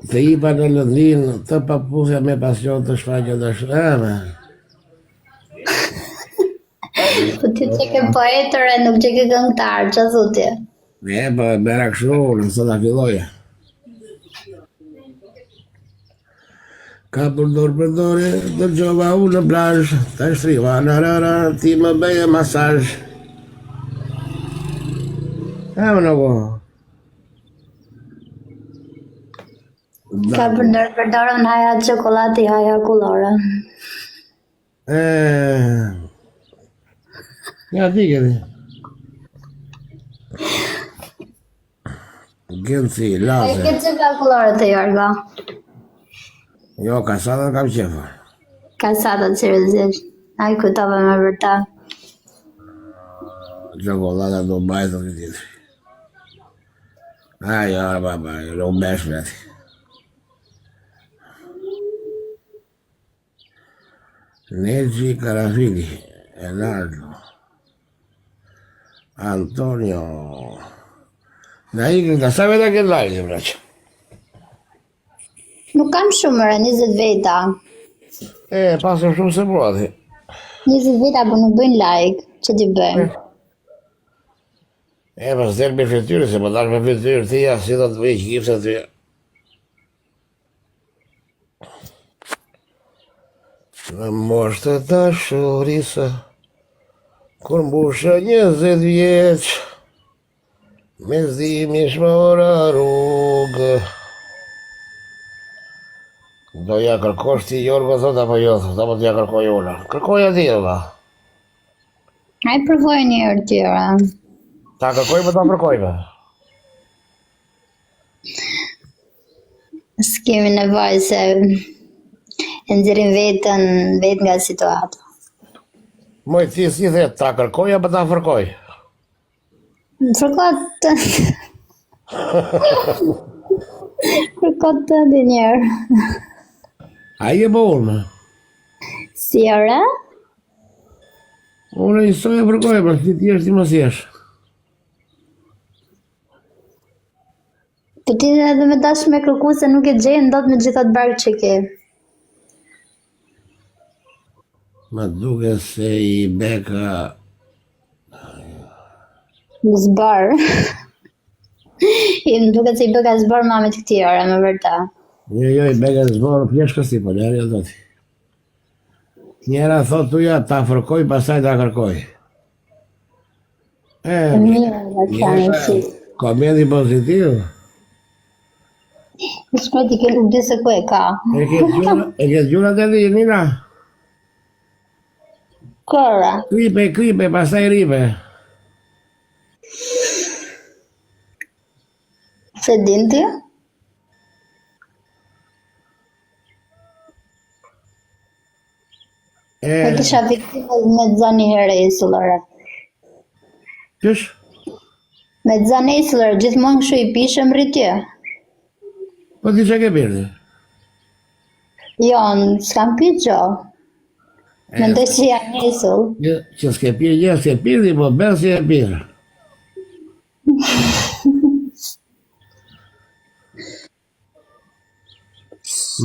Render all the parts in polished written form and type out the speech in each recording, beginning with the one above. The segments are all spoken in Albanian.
Të ipa në Lëndin, të papusja me pasion të shfaqe të shreme. Po ti që ke poetër e nuk që ke këngëtar, që thuti? Ne, po e bera kështu, nëse ta filloja. Ka përdore, dërgjova unë në plazh, ta shtriva në rëra, ti më bëje masazh. E më në po. Ka përdorën haja çokolati, haja kullore. Ja ti këti. Gënci, laze. Ke që ka kullore të Jorga? Jo, kasatë kam qefa. Kasata seriozisht. Ai kujtova me vërtet. Çokolata do bajtë të tjetëri. Jo, baba, lo besh veti. Neggi Carafili, Enardo, Antonio. Na ikën ka sa veta ke lajë, braq? Nuk kam shumë re, 20 veta. Pasëm shumë se po ati. 20 veta, po nuk bëjnë like, që ti bëjmë? Pas del me frityre, se më dalë me frityre tia, si do të veç gipse të tia. Në moshtë të dashurisë, kur mbusha 20 vjeç, me zdimi shmora rrugë. Do ja kërkosh ti Jorgo, thot, apo jo, thot, apo t'ja kërkoj unë. Kërkoja ti, dhe. Ai provoj një herë tjera. Ta kërkoj, po ta kërkojme. S'kemi nevojë se e nxjerrim vetë nga situata. Moj, ti si the, ta kërkoj, apo ta fërkoj? Fërkot të ndi njerë. A i e po unë? Si ora? Unë i soj e fërkoj, për ti t'jesh ti mos jesh. Po ti edhe me dash me kërku se nuk e gjejnë dot me gjithat barkë që ke. Ma duke se i beka... Zbar. I më duke se i beka zbar mamit këti ore, me vërta. Jo, i beka zbar, pjeshkës ti, po njerë, do ti. Njera thot tuja, ta fërkoj, pasaj ta kërkoj. Komedi pozitiv. Shkoj t'i ke nuk di se ku e ka. E ke gjuna të di, Nina? Kora? Kripe, pasaj ripe. Se din ti? E kisha viktimë me zani herë e sullore. Qësh? Me zani e sullore, gjithmonë këshu i pishëm rritje. Po ti që ke pirdi? Jo, s'kam pitë gjo. Mendoj që janë njësull. Që s'ke pirdi, ja s'ke pirdi, po bel si e pirë.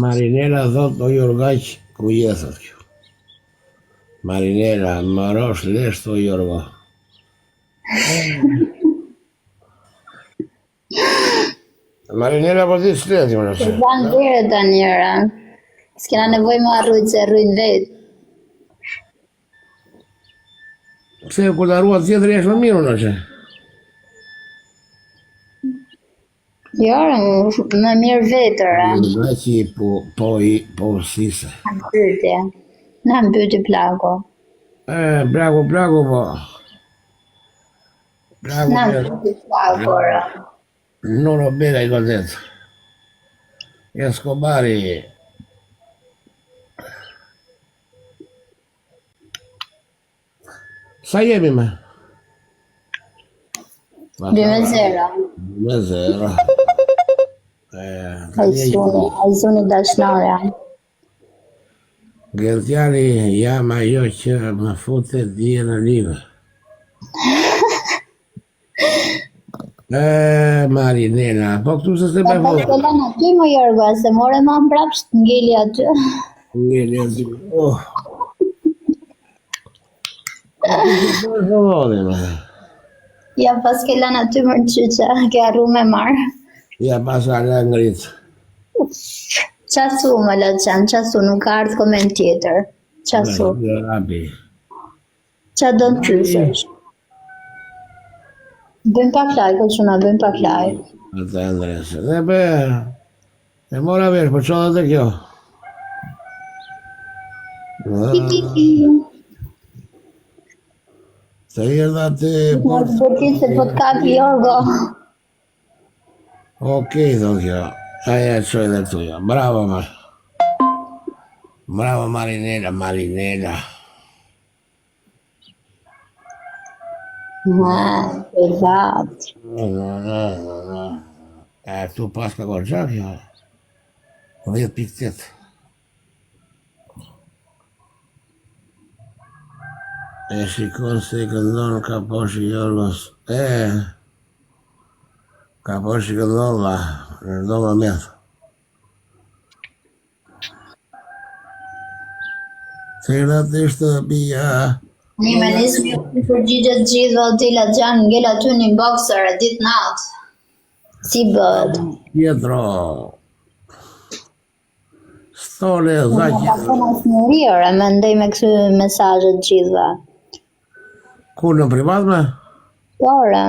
Marinela thot o Jorgaq ku jesët kjo. Marinela, më rosh lesht o Jorgo. Marinela po ti s'leti më nëse. Zanë vire të njëra. S'kena nevoj më arrujt se rrujnë vetë. Pse kur të arruat tjetër jesh më miru nëse. Jo, më mirë vetër. Jorgaqi po sise. Në mbyti. Në mbyti plago. Plago po. Në mbyti plago. Non ho bene i contento. Escobari. Sa jemi me? 2-0. 2-0. Ajzuni dashnore. Gërtjani jam ajo që më fute dhije në livë. Marinela, po këtu se s'e Pa bëj pas foto. kelan aty më Jorgo, se more ma mbrapsht ngeli aty. Ngeli aty. Oh. Aty që bëj foto, ma. Ja pas kelan aty më qyqa, ke arru me marë. Ja pas ala ngrit. Qasu më lëqen, qasu, nuk ka ardhë koment tjetër. Qasu, Rabi. qa do të qysësh? Bëjmë pak lajk, o quna, bëjmë pak lajk. Ata Andres. Ne be. E mora vesh, po çfarë të kjo? Se erdha ti Në të bërtit se po të kapi Jorgo. Okej, thot kjo. Aja e qoj dhe tuja. Bravo, ma. Bravo, Marinela, Marinela. Exakt. Tu pas ka gorgja kjo. 10.8. E shikon se i këndon ka poshi Jorgos. Ka poshi këndon la. Në më mjetë. Se në të ishte bia. Një me nisë një përgjigjet gjithë dhe tila gjanë ngella ty një boxer e ditë natë. Si bët. Pietro. Stole e Ka zaqja. puna së në rjërë, me ndej me kësë mesajët gjithë. Kur në privat me? Pore,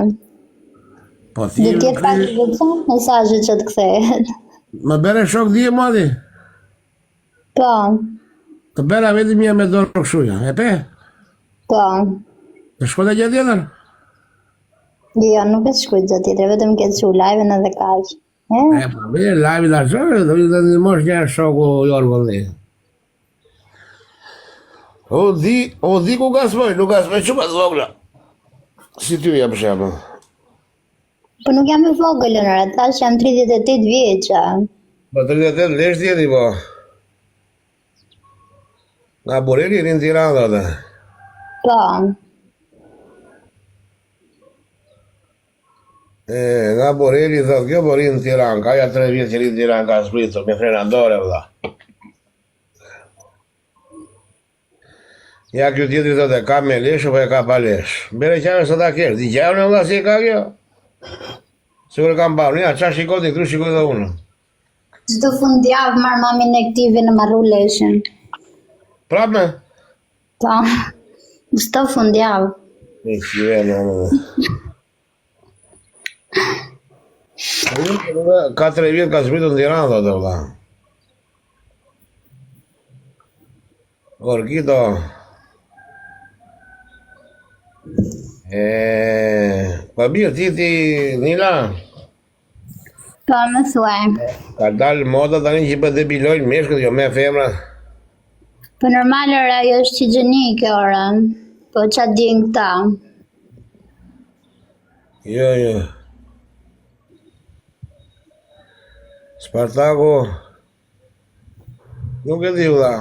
Po dhe thirë tjetë pak të vëtëson mesajët që të kthehet. më bere shok dhije madi. Po, Të bera vetëm një me dorë këshuja. E pe? po. Të shkode gjë tjetër? Jo, nuk e shkujt gjë tjetër, vetëm këtë që live-in edhe kaq. Po mirë, live da shokë, do të një mosh një shoku jorë vëndi. O di ku gasmoj, nuk gasmoj që më të vogla. Si ty ja për shemë. Po nuk jam e vogël në rrët, thash jam 38 vjeqa. Po 38 lesh tjeti po. Nga Boreli rinë Tiranë dhe. Po, Nga Boreli thot kjo po rinë Tiranë, ka ja 3 vjetë që rinë Tiranë ka spritur, me frenadore vëlla. Ja kjo tjetëri thot e ka me lesh apo e ka pa lesh. Bere qave së ta kërë, di qave nga si e ka kjo? Sigur e kam parë, ja qa shikoti, këtu shikoj dhe unë. çdo fundjavë marr mamin e aktive në marru leshin. Prap me? Po, çdo fundjavë. E qire në. 4 vjetë ka zbritur në Tiranë, thotë vëlla. Orkito. Pa mirë, ti Nila, Po, më thuaj. ka dalë moda tani që për depilojnë meshkët, jo me femra. Po normal ora, ajo është higjienike ora. Po ç'a din këta? Jo. Spartaku, nuk e di vëlla.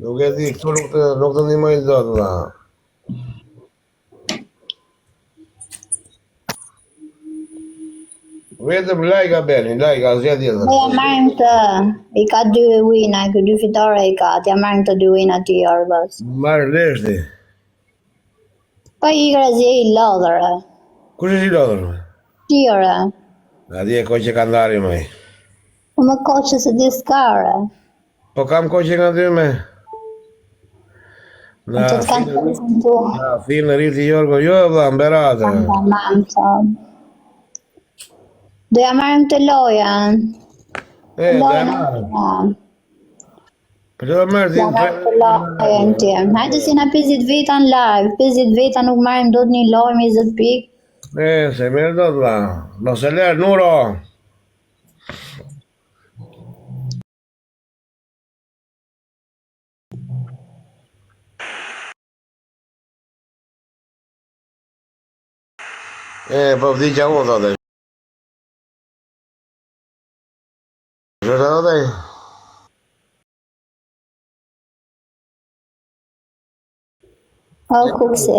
Nuk e di, këtu nuk të ndihmojnë dot vëlla. Vetëm like a beni, like a zja tjetër. Po ja marrim të, i ka 2 wina, ky 2 fitore i ka, t'ja marrim të 2 wina ti Jorgos. Marrë leshti. Po i grazje i lodhëre. Kush është i lodhër? Ti ore. Adi e koqe ka ndari mëj. Po më koqë se di s'kare. Po kam koqe nga dy me. Po të kanë të rëzëndu. Na finë në rriti Jorgo, jo vëlla, mberate. Tamam, thot. Do ja marrim të lojen. Da Lojen marrë. Po që da marrë ja marrim të lojen tim. Hajde si na 50 veta në live. 50 veta nuk marrim do të një lojë me 20 pikë. Se mirë do të la. Mos e lërë, Nuro. Po vdi që unë, thote. Që të thote? O, kupsi.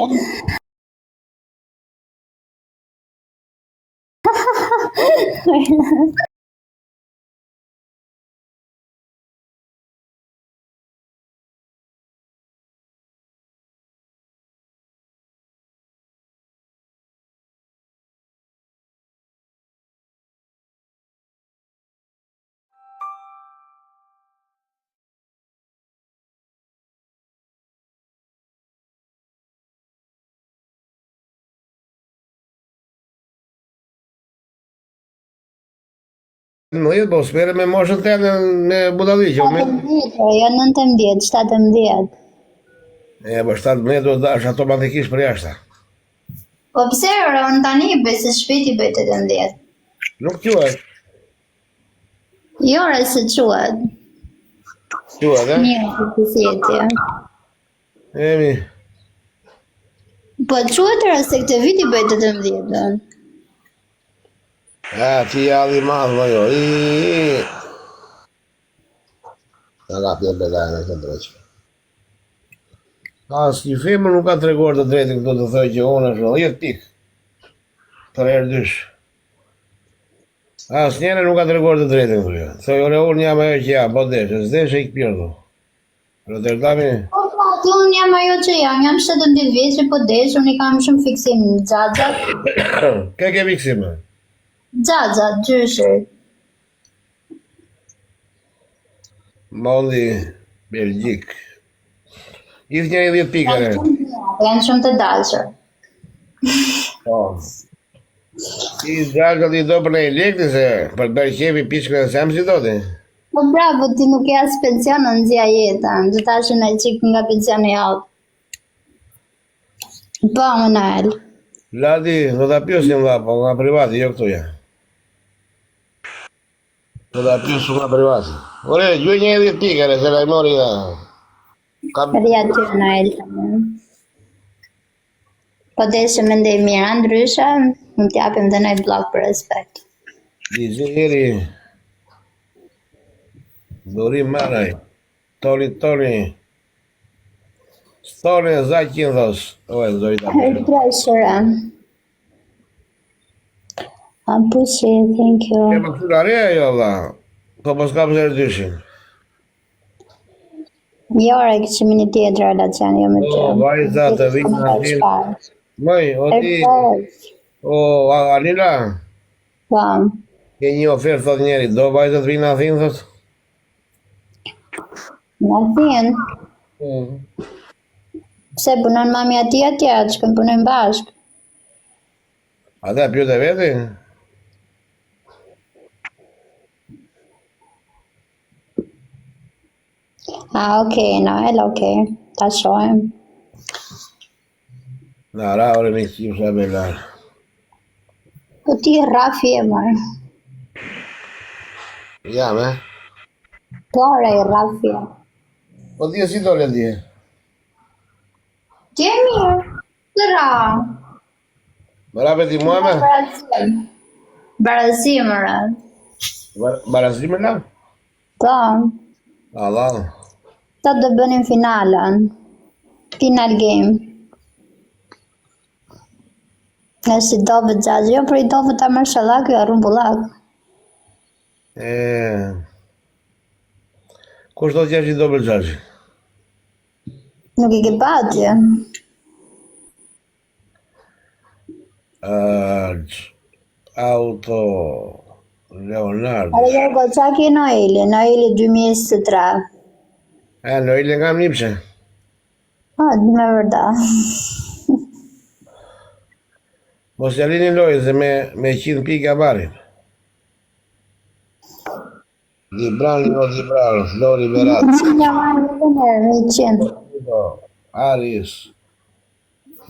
Në jetë, po s'pere me moshën të me budalliqë. 17, jo 19, 17. Po 17 do dash automatikisht për jashta. Po pse ora unë tani bëj se shpejti bëj 18. Nuk quhet. Jo ora se quhet. Quhet, Mirë, po si jeti. Emi. Po quhet ora se këtë viti bëj 18. Ti jalli madhë, më jo. Nga pje bedajnë e këtë dreqë. Asë një femër nuk ka të reguar të drejtë këto të thoj që unë është 10 pikë. Për herë dysh. Asë njëre nuk ka të reguar të drejtë këto jo. Thoj, ore unë jam ajo që jam, po deshe, s'deshe i këpjërdo. Rotterdami... Po pra, unë jam ajo që jam 17 vjeqe, po desh, unë i kam shumë fiksim xhaxhat. Ke fiksime? Xhaxhat, gjyshër. Molli, Belgjik. Gjithë një 10 pikë. Janë shumë të dashur. Po. I dashur i do për në elekti se për bërë qefi pishkën e semë si do ti. Po bravo, ti nuk e as pension në nxia jetën, do ta shë në qik nga pensioni jot. Po, Manuel. Ladi, do ta pjosim dha, po nga privati, jo këtu ja. Do ta pjosim nga privati. Ore, gjuj një 10 pikë, se la i mori da. Rria ty, Manuel. Po deshe me ndej mirë, ndryshe, më t'japim dhe nëjë blok për respekt. Dizeri. Dorim Maraj. Toni. Stoni za qindhos. Oj, doj ta përë. Pressure. Pushi, thank you. E më këtë are jo, dha. Po pas ka përse dyshin. Jo, ora këshim një tjetër relacion, jo me të. Vajza të vinë në atin. Mëj, o ti. O, Anila. Po. Ke një ofertë, thot njeri. Do vajza të vinë në atin, thot? Në atin. Pse punon mami atje, që kënë punojnë bashkë. Ata pjote veti? Okej, Noel, okej. Ta shohem. Na, ra, ore një kësim sa belar. Po ti Rafi e marë. Jam, Po, ore, Rafi. Po ti e si dole ti? Ti e mirë. Të ra. Më rape ti mua me? Barazi, më ra. Barazi me la? Po. Allah. Ta do bënim finalen. Final game. Nga si dove gjagjë, jo për i dove ta mërë shalak, jo arru bullak. Kush do t'jesh i do për gjagjë? Nuk i ke patje. Auto Leonardo. Are jo goqaki Noeli 2023. Noeli nga më nipse. Me vërda. Mos jalini lojë se me 100 pika marim. Libran, Flori Berat. Nga marrë në nërë, 100. Aris.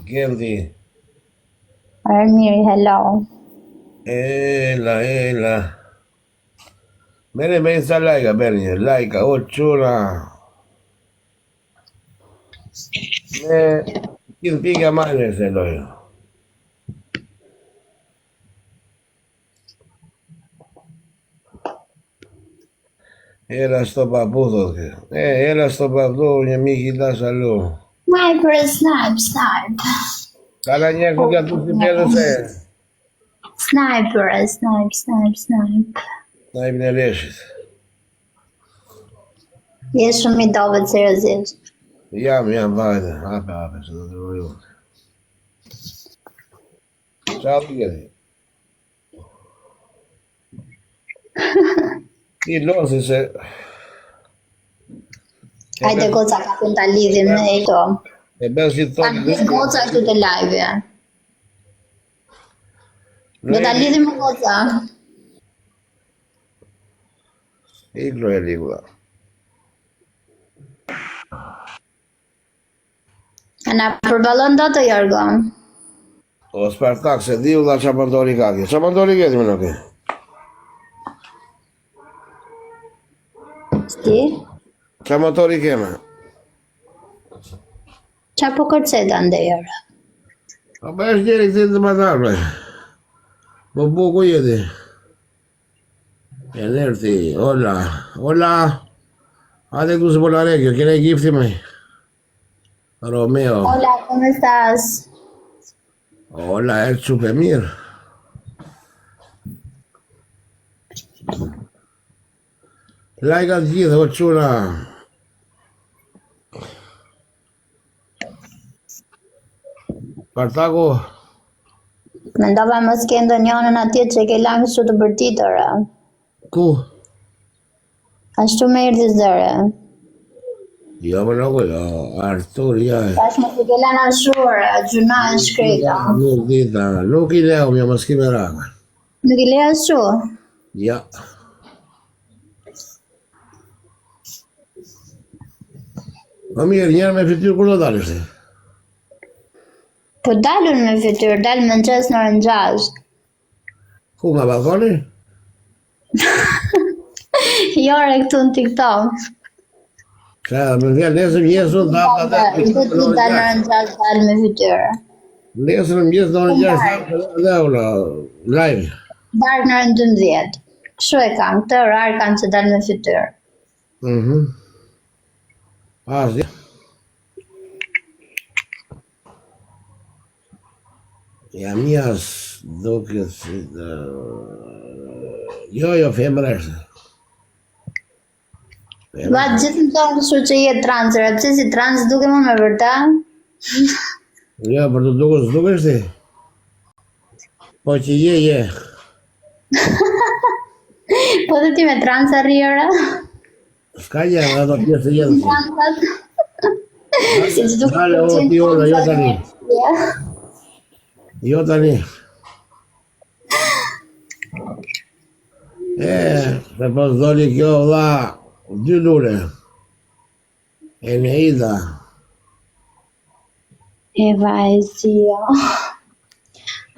Gendi. Armiri, hello. Ela. Mere me sa lajka, Bernje. Lajka, o qura. Me 100 pika marim se lojë. Era sto papu, thot ke. Era sto papu, një mik i da salu. Maj për snap. Kala një ku ka tu si pjedë se. Sniper, snipe. Na im në leshit. Je shumë i dobët seriozisht. Jam, vajte. Hape, që do të rruju. Qa të gjeti? I losi se... Hajde goca ka pun ta lidhim me këto. E bes që të Kam thonë... goca këtu të live. Do ta lidhim me goca. Iglo e ligula. A na përballon dot të Jorgo? O Spartak, se di u dha qa pëndori kake. Qa pëndori këti me nëke? Sti? Qa motori keme? Qa po kërceta ndejër? A ba është gjeri këti të matarve. Po buku jeti. E nërti, hola. Ate tu se po la regio, kene gifti me. Romeo. Hola, ¿cómo estás? Hola, è super mirë. Lajka të gjithë, o quna. Spartaku, Mendova mos ke ndonjënën atje që ke langë kështu të bërtitër. ku? Ashtu me erdhi zëre. Jo, më nuk, jo, Artur, ja. Tash më të ke lanë ashur, gjuna e shkreta. Nuk dita, nuk I leo, mja mos kime raka. Nuk I le ashtu? Ja. Më mirë, njerë me fytyrë, kur do dalështi? Po dalun me fytyrë, dalë më në qes në orën 6. Ku nga balkoni? Jore këtu në TikTok. Qa, më vjen nesër mjesë, unë dhapë atë. Këtu të dalë në orën 6, dalë me fytyrë. Nesër mjesë, në orën 6, dhe ula, live. Darë në orën 12. Kështu e kam, këtë orar kam që dalë me fytyrë. Asë, ja mjas duket si të... Jo, femër është. Va gjithë më tonë kështu që je transër, a pëse si trans duke më me vërta? Jo, për të duke së duke shti. Po që je. Po dhe ti me trans arrijëra? Ska një, ato pjesë të jetës. Transat? Si që duke Dale, o, ti ola, jo tani. Jo tani. Se po s'doli kjo vlla, 2 lule. E në ida. Eva e zio.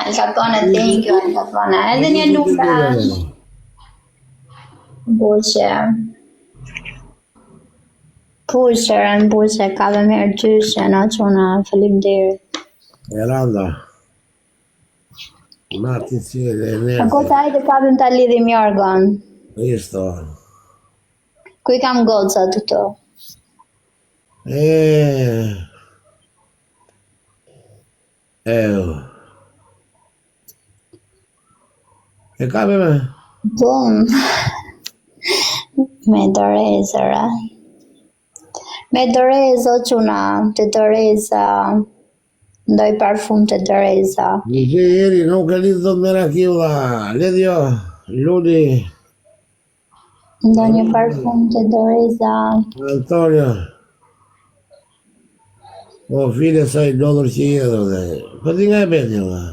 Al Capone, thank you, Al Capone. Edhe një luka. Buqe. Buqe, ka dhe merë gjyshe, në quna, faleminderit. Eranda. Marti cilë e nërë. Ako të ajde kapim ta lidhim Jorgon. Isto. Ku I kam goca të këto? E ka me? Bum. Me dorezëra. Me dorezë, o quna, të doreza. Ndoj parfum të doreza. Një që jeri nuk e lidhë do të mera kjula. Ledhjo, ludi. Ndoj një parfum të doreza. Antonio. O file sa I dollar që jedo dhe. Po ti nga e beti, dhe.